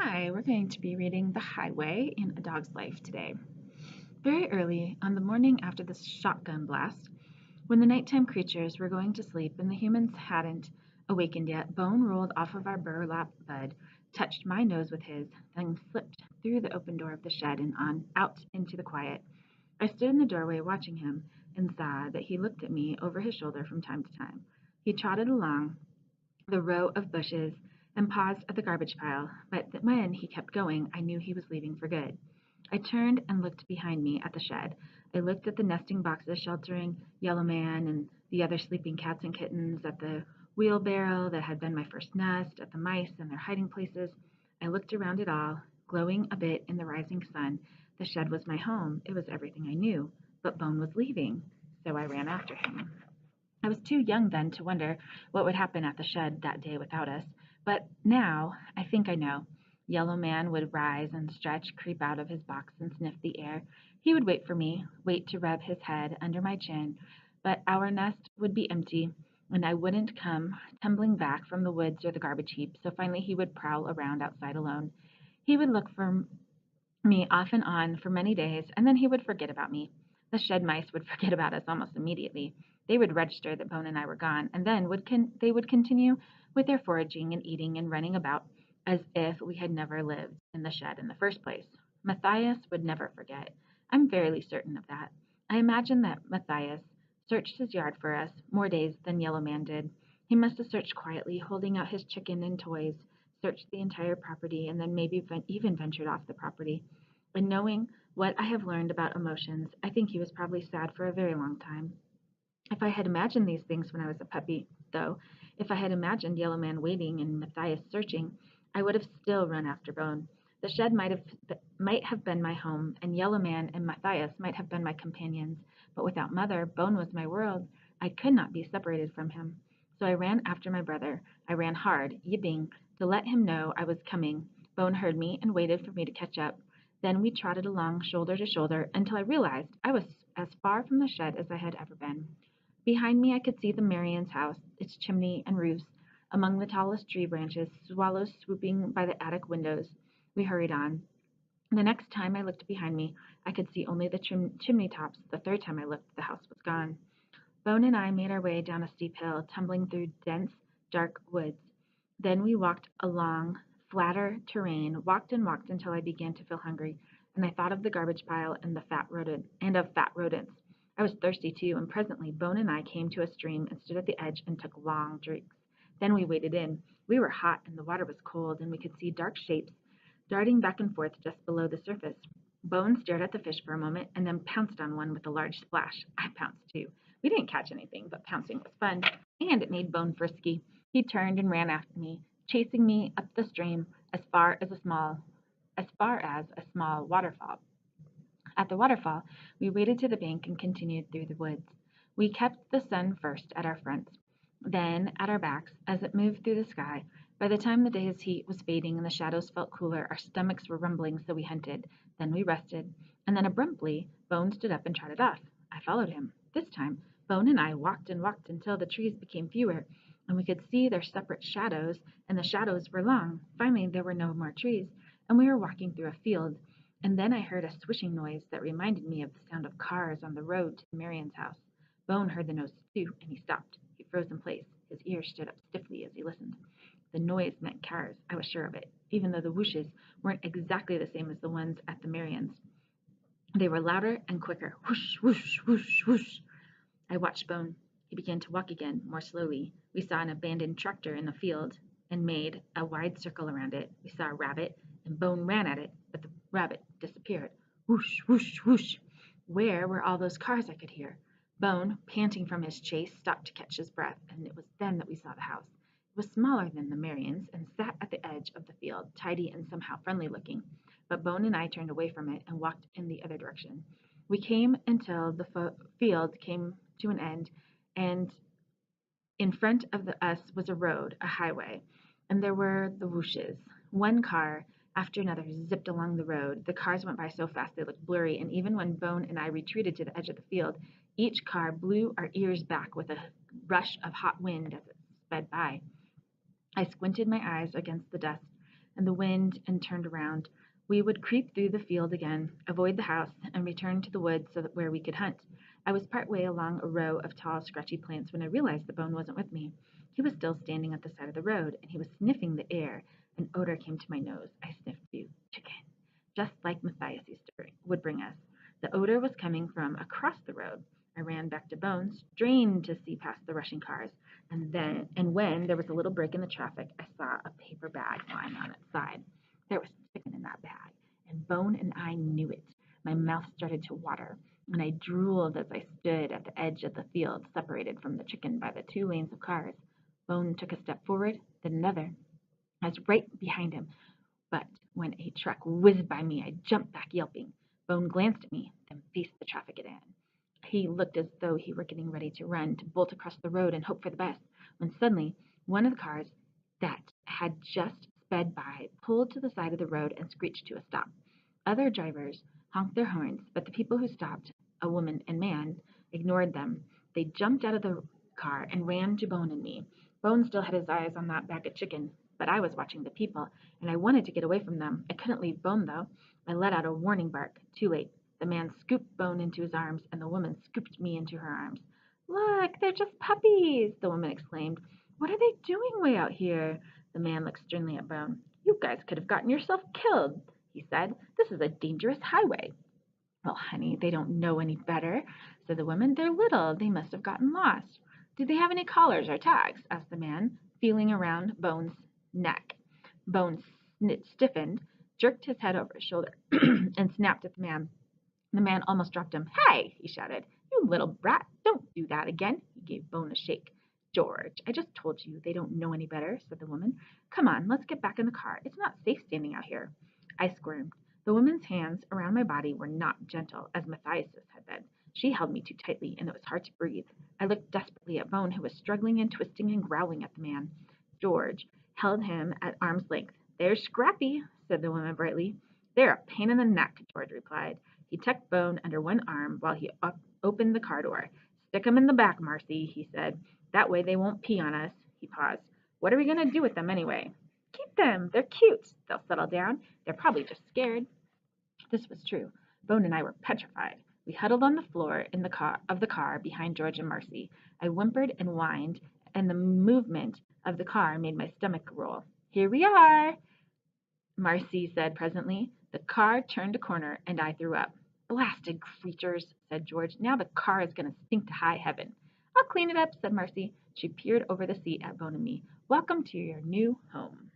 Hi, we're going to be reading The Highway in A Dog's Life today. Very early on the morning after the shotgun blast, when the nighttime creatures were going to sleep and the humans hadn't awakened yet, Bone rolled off of our burlap bed, touched my nose with his, then slipped through the open door of the shed and on out into the quiet. I stood in the doorway watching him and saw that he looked at me over his shoulder from time to time. He trotted along the row of bushes and paused at the garbage pile, but when he kept going, I knew he was leaving for good. I turned and looked behind me at the shed. I looked at the nesting boxes sheltering Yellow Man and the other sleeping cats and kittens, at the wheelbarrow that had been my first nest, at the mice and their hiding places. I looked around it all, glowing a bit in the rising sun. The shed was my home. It was everything I knew. But Bone was leaving, so I ran after him. I was too young then to wonder what would happen at the shed that day without us, but now I think I know. Yellow Man would rise and stretch, creep out of his box and sniff the air. He would wait for me, wait to rub his head under my chin, but our nest would be empty, and I wouldn't come tumbling back from the woods or the garbage heap, so finally he would prowl around outside alone. He would look for me off and on for many days, and then he would forget about me. The shed mice would forget about us almost immediately. They would register that Bone and I were gone, and then they would continue with their foraging and eating and running about as if we had never lived in the shed in the first place. Matthias would never forget. I'm fairly certain of that. I imagine that Matthias searched his yard for us more days than Yellow Man did. He must have searched quietly, holding out his chicken and toys, searched the entire property, and then maybe even ventured off the property. And knowing what I have learned about emotions, I think he was probably sad for a very long time. If I had imagined these things when I was a puppy, though, if I had imagined Yellow Man waiting and Matthias searching, I would have still run after Bone. The shed might have been my home, and Yellow Man and Matthias might have been my companions, but without Mother, Bone was my world. I could not be separated from him. So I ran after my brother. I ran hard, yipping, to let him know I was coming. Bone heard me and waited for me to catch up. Then we trotted along shoulder to shoulder until I realized I was as far from the shed as I had ever been. Behind me I could see the Marians' house, its chimney and roofs. Among the tallest tree branches, swallows swooping by the attic windows. We hurried on. The next time I looked behind me, I could see only the chimney tops. The third time I looked, the house was gone. Bone and I made our way down a steep hill, tumbling through dense, dark woods. Then we walked along flatter terrain, walked and walked until I began to feel hungry, and I thought of the garbage pile and of fat rodents. I was thirsty too, and presently Bone and I came to a stream and stood at the edge and took long drinks. Then we waded in. We were hot and the water was cold, and we could see dark shapes darting back and forth just below the surface. Bone stared at the fish for a moment and then pounced on one with a large splash. I pounced too. We didn't catch anything, but pouncing was fun, and it made Bone frisky. He turned and ran after me, chasing me up the stream as far as a small waterfall. At the waterfall, we waded to the bank and continued through the woods. We kept the sun first at our fronts, then at our backs as it moved through the sky. By the time the day's heat was fading and the shadows felt cooler, our stomachs were rumbling, so we hunted. Then we rested, and then abruptly Bone stood up and trotted off. I followed him. This time, Bone and I walked and walked until the trees became fewer, and we could see their separate shadows, and the shadows were long. Finally, there were no more trees, and we were walking through a field. And then I heard a swishing noise that reminded me of the sound of cars on the road to Marian's house. Bone heard the noise too, and he stopped. He froze in place. His ears stood up stiffly as he listened. The noise meant cars, I was sure of it, even though the whooshes weren't exactly the same as the ones at the Marians. They were louder and quicker. Whoosh, whoosh, whoosh, whoosh. I watched Bone. He began to walk again, more slowly. We saw an abandoned tractor in the field and made a wide circle around it. We saw a rabbit, and Bone ran at it, but the rabbit disappeared. Whoosh, whoosh, whoosh. Where were all those cars I could hear? Bone, panting from his chase, stopped to catch his breath, and it was then that we saw the house. It was smaller than the Marians and sat at the edge of the field, tidy and somehow friendly looking. But Bone and I turned away from it and walked in the other direction. We came until the field came to an end, and in front of us was a road, a highway, and there were the whooshes. One car after another zipped along the road. The cars went by so fast they looked blurry, and even when Bone and I retreated to the edge of the field, each car blew our ears back with a rush of hot wind as it sped by. I squinted my eyes against the dust, and the wind and turned around. We would creep through the field again, avoid the house, and return to the woods where we could hunt. I was part way along a row of tall, scratchy plants when I realized the bone wasn't with me. He was still standing at the side of the road, and he was sniffing the air. An odor came to my nose. I sniffed too. Chicken. Just like Matthias would bring us. The odor was coming from across the road. I ran back to Bones, strained to see past the rushing cars, and when there was a little break in the traffic, I saw a paper bag lying on its side. There was chicken in that bag, and Bone and I knew it. My mouth started to water, and I drooled as I stood at the edge of the field, separated from the chicken by the 2 lanes of cars. Bone took a step forward, then another. I was right behind him, but when a truck whizzed by me, I jumped back yelping. Bone glanced at me, then faced the traffic again. He looked as though he were getting ready to run, to bolt across the road and hope for the best, when suddenly one of the cars that had just sped by pulled to the side of the road and screeched to a stop. Other drivers honked their horns, but the people who stopped, a woman and man, ignored them. They jumped out of the car and ran to Bone and me. Bone still had his eyes on that bag of chicken, but I was watching the people, and I wanted to get away from them. I couldn't leave Bone, though. I let out a warning bark. Too late. The man scooped Bone into his arms, and the woman scooped me into her arms. Look, they're just puppies, the woman exclaimed. What are they doing way out here? The man looked sternly at Bone. You guys could have gotten yourself killed, he said. This is a dangerous highway. Well, honey, they don't know any better, said the woman. They're little. They must have gotten lost. Do they have any collars or tags? Asked the man, feeling around Bone's neck. Bone stiffened, jerked his head over his shoulder, and snapped at the man. The man almost dropped him. Hey, he shouted. You little brat, don't do that again. He gave Bone a shake. George, I just told you they don't know any better, said the woman. Come on, let's get back in the car. It's not safe standing out here. I squirmed. The woman's hands around my body were not gentle, as Matthias's had been. She held me too tightly, and it was hard to breathe. I looked desperately at Bone, who was struggling and twisting and growling at the man. George held him at arm's length. They're scrappy, said the woman brightly. They're a pain in the neck, George replied. He tucked Bone under one arm while he opened the car door. Stick 'em in the back, Marcy, he said. That way they won't pee on us. He paused. What are we going to do with them anyway? Keep them. They're cute. They'll settle down. They're probably just scared. This was true. Bone and I were petrified. We huddled on the floor of the car behind George and Marcy. I whimpered and whined, and the movement of the car made my stomach roll. Here we are, Marcy said presently. The car turned a corner, and I threw up. Blasted creatures, said George. Now the car is going to stink to high heaven. I'll clean it up, said Marcy. She peered over the seat at Bone and me. Welcome to your new home.